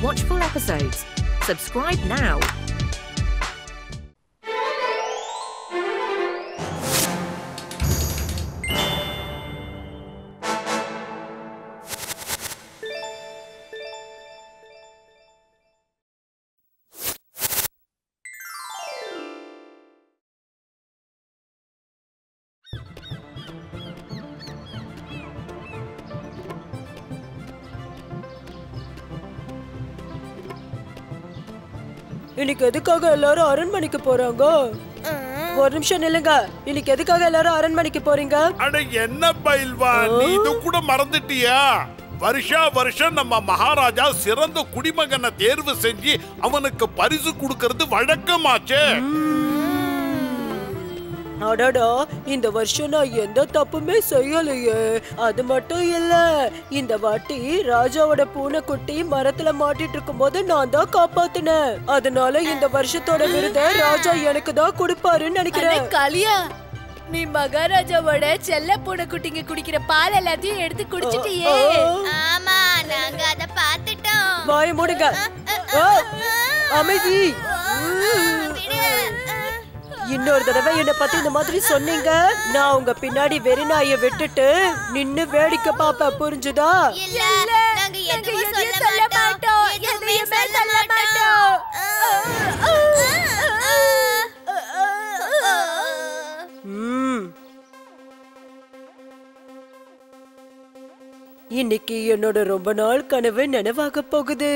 watch full episodes. Subscribe now. இன்னைக்கு எதுக்காக எல்லாரும் அரண்மனைக்கு போறாங்க? ஒரு நிமிஷம் நில்லுங்க. இன்னைக்கு எதுக்காக எல்லாரும் அரண்மனைக்கு போறீங்க? அட என்ன பயில்வான், நீ இது கூட மறந்துட்டியா? வருஷம் நம்ம மகாராஜா சிறந்த குடிமகனை தேர்வு செஞ்சு அவனுக்கு பரிசு கொடுக்கிறது வழக்கமாச்சே. அடடா, இந்த வருஷம் நான் எந்த தப்புமே செய்யலையே. அது மட்டும் இல்ல, இந்த வாட்டி ராஜாவோட பூனைக்குட்டி மரத்துல மாட்டிட்டு இருக்கும் போது நான் தான் காப்பாத்தினேன். அதனால இந்த வருஷத்தோட விருதை ராஜா எனக்கு தான் கொடுப்பாருன்னு நினைக்கிறேன். காளியா, நீ மகாராஜாவோட செல்ல பூனைக்குட்டிங்க குடிக்கிற பால் எல்லாத்தையும் எடுத்து குடிச்சிட்டியே. ஆமா, நாங்க அத பாத்துட்டோம். வாய மூடுங்க. அமைதி. இன்னொரு தடவை என்ன பத்தி இந்த மாதிரி சொன்னீங்க, நான் உங்க பின்னாடி வெறிநாயை விட்டுட்டு நின்னு வேடிக்கை பாப்பேன், புரிஞ்சுதா? இல்ல, நாங்க எதுவும் சொல்ல மாட்டோம். எதுவுமே சொல்ல மாட்டோம். இன்னைக்கு என்னோட ரொம்ப நாள் கனவு நினைவாக போகுது.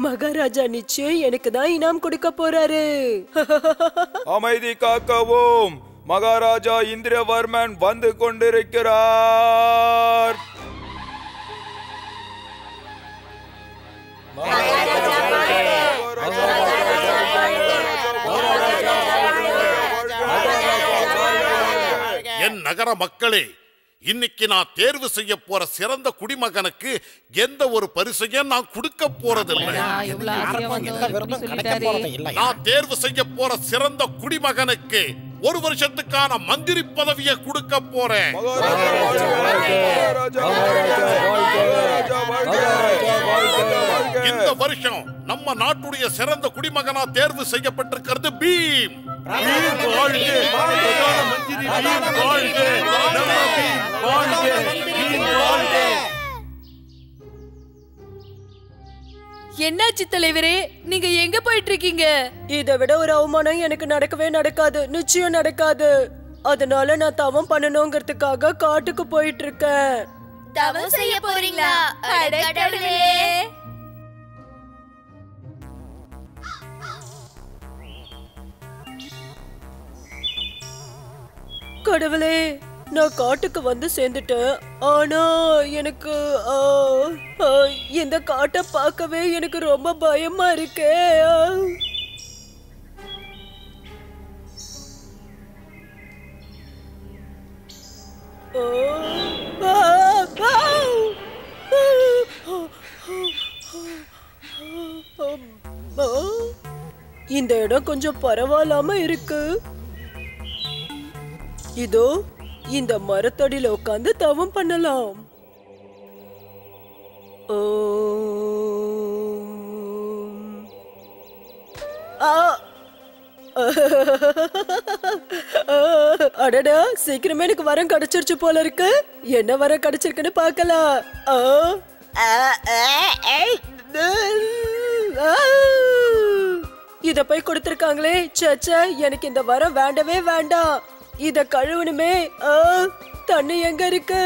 மகாராஜா நிச்சயம் எனக்கு தான் இனாம் கொடுக்க போறாரு. அமைதி காக்கவும், மகாராஜா இந்திரவர்மன் வந்து கொண்டிருக்கிறார். என் நகர மக்களே, இன்னைக்கு நான் தேர்வு செய்ய போற சிறந்த குடிமகனுக்கு எந்த ஒரு பரிசையும் நான் கொடுக்க போறதில்லை. நான் தேர்வு செய்ய போற சிறந்த குடிமகனுக்கு ஒரு வருஷத்துக்கான மந்திரி பதவியை கொடுக்க போறேன். இந்த வருஷம் நம்ம நாட்டுடைய சிறந்த குடிமகனா தேர்வு செய்யப்பட்டிருக்கிறது பீம். என்னாச்சு தலைவரே, நீங்க எங்க போயிட்டு இருக்கீங்க? இதை விட ஒரு அவமானம் எனக்கு நடக்கவே நடக்காது, நிச்சயம் நடக்காது. அதனால நான் தவம் பண்ணணுங்கிறதுக்காக காட்டுக்கு போயிட்டு இருக்கேன். தவம் செய்ய போறீங்களா? அட கடவுளே! கடவுளே, நான் காட்டுக்கு வந்து சேர்ந்துட்டேன். ஆனா எனக்கு இந்த காட்டை பார்க்கவே எனக்கு ரொம்ப பயமா இருக்கே. இந்த இடம் கொஞ்சம் பரவாயில்லாம இருக்கு. இதோ இந்த மரத்தடியில உட்கார்ந்து தவம் பண்ணலாம். அடடா, சீக்கிரமே எனக்கு வரம் கிடைச்சிருச்சு போல இருக்கு. என்ன வரம் கிடைச்சிருக்குன்னு பார்க்கலாம். இத போய் கொடுத்திருக்காங்களே. சச்சா, எனக்கு இந்த வரம் வேண்டவே வேண்டாம். இத கழுவணுமே. தண்ணி எங்க இருக்கு?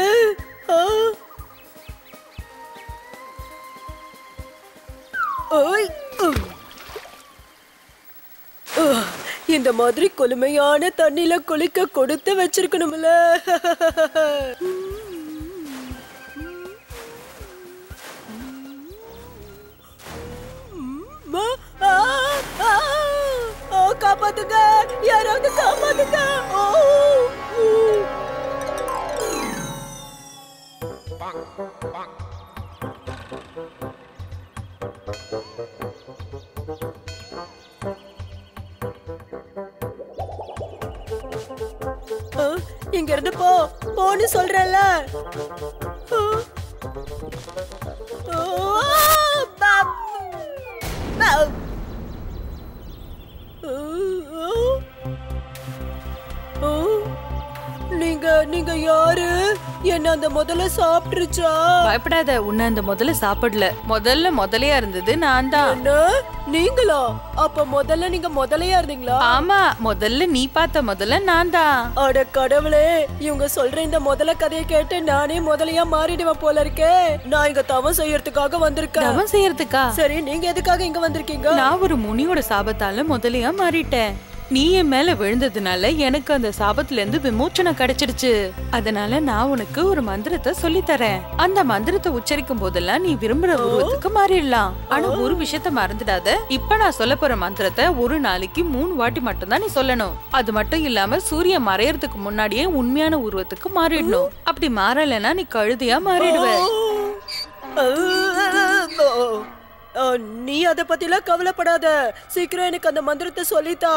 இந்த மாதிரி குளுமையான தண்ணில குளிக்க கொடுத்து வச்சிருக்கணும்ல. காப்பாத்துங்க, யாராவது காப்பாத்துங்க. இங்க இருந்து போன்னு சொல்றேன்ல. நீங்க யாரு? என்ன அந்த முதல்ல சாப்பிட்டுருச்சா? பயப்படாத, உன்னை அந்த முதல்ல சாப்பிடல. முதலையா இருந்தது நான் தான். என்ன? நீங்களா? அப்ப முதல்ல நீங்க முதலையா இருந்தீங்களா? ஆமா, முதல்ல நீ பார்த்த முதல்ல நான் தான். அட கடவுளே, இவங்க சொல்ற இந்த முதல்ல கதையை கேட்டு நானே முதலையா மாறிடுவேன் போல இருக்கே. நான் இங்க தவம் செய்யறதுக்காக வந்திருக்கேன். தவம் செய்யறதுக்கா? சரி, நீங்க எதுக்காக இங்க வந்திருக்கீங்க? நான் ஒரு முனியோட சாபத்தால முதலையா மாறிட்டேன். நீ என் மேல விழுந்ததுனால எனக்கு அந்த சாபத்துல இருந்து விமோச்சனம் கிடைச்சிடுச்சு. அதனால நான் உனக்கு ஒரு மந்திரத்தை சொல்லி தரேன். அந்த மந்திரத்தை உச்சரிக்கும் போதெல்லாம் நீ விரும்புற உருவத்துக்கு மாறிடலாம். ஆனா ஒரு விஷயத்த மறந்துடாத, இப்ப நான் சொல்ல போற மந்திரத்தை ஒரு நாளைக்கு 3 வாட்டி மட்டும் தான் நீ சொல்லணும். அது மட்டும் இல்லாம சூரியன் மறையறதுக்கு முன்னாடியே உண்மையான உருவத்துக்கு மாறிடணும். அப்படி மாறலைன்னா நீ கழுதையா மாறிடுவ. நீ அத பத்திலாம் கவலைப்படாத. சீக்கிரம் எனக்கு அந்த மந்திரத்தை சொல்லித்தா.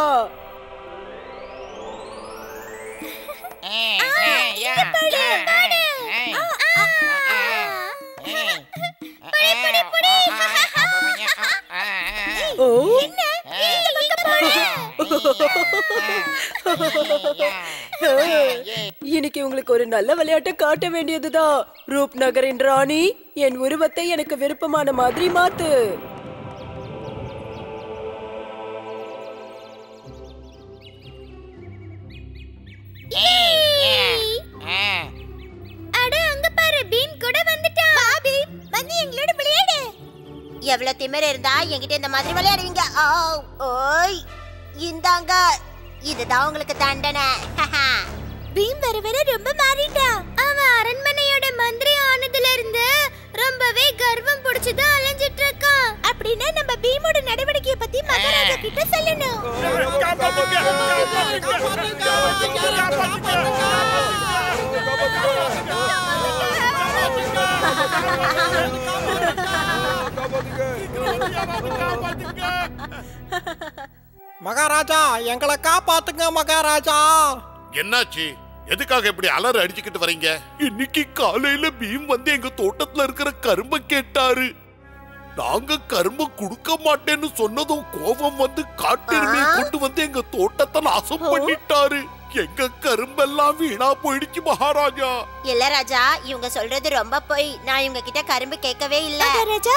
இன்னைக்கு உங்களுக்கு ஒரு நல்ல விளையாட்டை காட்ட வேண்டியதுதான். ரூப் நகரின் ராணி, என் உருவத்தை எனக்கு விருப்பமான மாதிரி மாத்து. அட அங்க பாரு, பீம் கூட வந்துட்டான். வா பீம், வந்து எங்களோட விளையாடு. எவ்வளவு திமிரு இருந்தா என்கிட்ட இந்த மாதிரி விளையாடுவீங்க? ஓய், இந்தாங்க, இதுதான் உங்களுக்கு தண்டனை. பீம் வர வர ரொம்ப மாறிட்டான். அவன் அரண்மனையோட மந்திரி ஆனதுல இருந்து ரொம்பவே கர்வம் பிடிச்சதா அலைஞ்சிட்டு இருக்கான். அப்படின்னா நம்ம பீமோட நடவடிக்கையை பத்தி மகாராஜா கிட்ட சொல்லணும். மகாராஜா, எங்களை காப்பாத்துங்க மகாராஜா. என்னாச்சு? எதுக்காக இப்படி அலற அடிச்சுக்கிட்டு வரீங்க? இன்னைக்கு காலையில பீம் வந்து எங்க தோட்டத்துல இருக்கிற கரும்பை கேட்டாரு. நாங்க கரும்பு குடுக்க மாட்டேன்னு சொன்னதும் கோபம் வந்து காட்டெருமையை கொண்டு வந்து எங்க தோட்டத்தை நாசம் பண்ணிட்டாரு. எங்க கரும்பெல்லாம் வீணா போயிடுச்சு மகாராஜா. இல்ல ராஜா, இவங்க சொல்றது ரொம்ப போய். நான் இவங்க கிட்ட கரும்பு கேட்கவே இல்ல. மகாராஜா,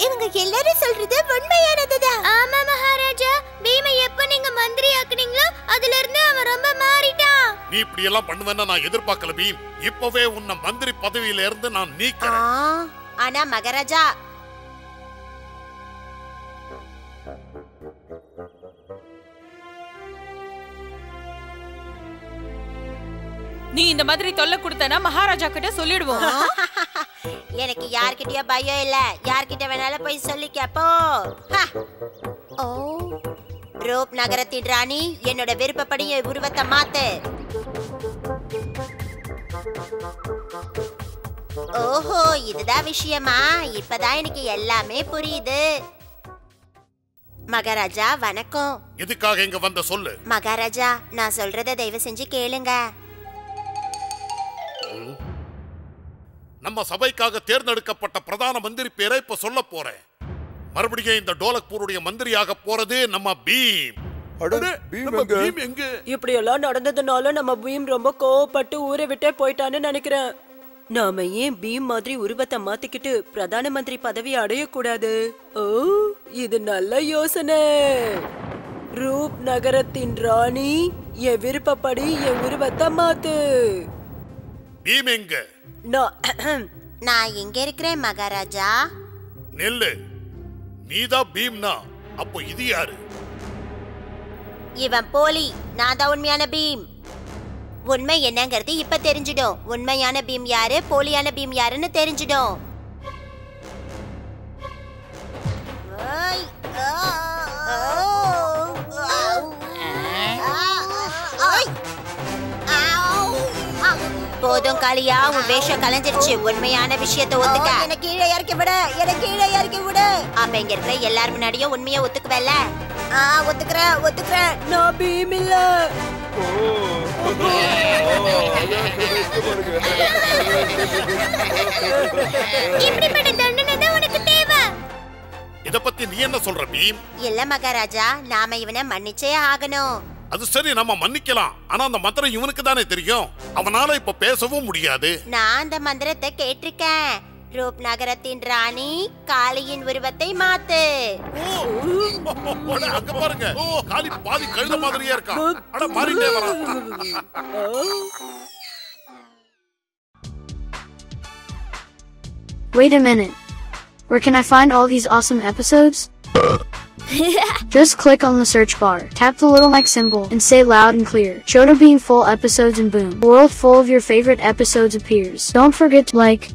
இவங்க எல்லாரும் சொல்றது உண்மையானதுதான். ஆமா மகாராஜா, பீமை எப்ப நீங்க மந்திரி ஆக்குனீங்களோ அதுல இருந்து அவன் ரொம்ப மாறிட்டான். நீ இப்படி எல்லாம் பண்ணுவேன்னு நான் எதிர்பார்க்கல பீம். இப்பவே உன்னை மந்திரி பதவியில இருந்து நான் நீக்கிறேன். ஆனா மகாராஜா, நீ இந்த மாதிரி தொல்லை கொடுத்தனா மகாராஜா கிட்ட சொல்லிடுவோம். எனக்கு யார்கிட்டயோ பயம் இல்ல. யார்கிட்ட வேணாலும் போய் சொல்லிக்கப்போ. ரூப் நகரத்தின் ராணி, என்னோட விருப்பப்படி என் உருவத்தை மாத்து. ஓஹோ, இதுதான் விஷயமா? இப்பதான் எனக்கு எல்லாமே புரியுது. மகாராஜா வணக்கம். எதுக்காக இங்க வந்த சொல்லு? மகாராஜா, நான் சொல்றத தயவு செஞ்சு கேளுங்க. நம்ம சபைக்காக தேர்ந்தெடுக்கப்பட்ட பிரதான மந்திரி பேரை இப்ப சொல்ல போறேன். மறுபடியும் இந்த டோலக்பூருடைய மந்திரியாக போறது நம்ம பீம். பீம் எங்க? இப்படி எல்லாம் நடந்ததுனால நம்ம பீம் ரொம்ப கோவப்பட்டு ஊரை விட்டே போயிட்டான்னு நினைக்கிறேன். நாம ஏன் பீம் மாதிரி உருவத்தை மாத்திக்கிட்டு பிரதான மந்திரி பதவியை அடையக்கூடாது? ஓ, இது நல்ல யோசனை. ரூப் நகரத்தின் ராணி, என் விருப்பப்படி என் உருவத்தை மாத்து. பீம் எங்க? நான் எங்க இருக்கிறேன் மகாராஜா? நெல்லு, நீதான் பீம்னா அப்போ இது யாரு? இவன் போலி, நான் தான் உண்மையான பீம். உண்மை என்னங்கிறது இப்ப தெரிஞ்சிடும். உண்மையான பீம் யாரு, போலியான பீம் யாருன்னு தெரிஞ்சிடும். போதும் காளியா, உன் வேஷம் கலைஞ்சிருச்சு. உண்மையான விஷயத்தை ஒத்துக்க. எனக்கு கீழே இறக்கி விட, எனக்கு கீழே இறக்கி விட. அப்ப இங்க இருக்கிற எல்லார் முன்னாடியும் உண்மையை ஒத்துக்குவல்ல? ஒத்துக்கிறேன். நான் பீம் இல்ல. இப்படிப்பட்ட தண்டனை தான் உனக்கு தேவை. இத பத்தி நீ என்ன சொல்ற பீம்? இல்ல மகாராஜா, நாம இவனை மன்னிச்சே ஆகணும். அது சரி, நம்ம மன்னிக்கலாம். ஆனா அந்த மந்திரம் இவனுக்கு தானே தெரியும். அவனால இப்ப பேசவும் முடியாது. நான் அந்த மந்திரத்தை கேட்டிருக்கேன். ரூப் நகரத்தின் ராணி காளியின் உருவத்தை மாத்து. அங்க பாருங்க, காளி பாதி கழுத மாதிரியே இருக்கா. அட மாறிட்டே வரான். Wait a minute. Where can I find all these awesome episodes? Just click on the search bar, tap the little mic symbol, and say loud and clear, Chota Beam full episodes, and boom, a world full of your favorite episodes appears. Don't forget to like,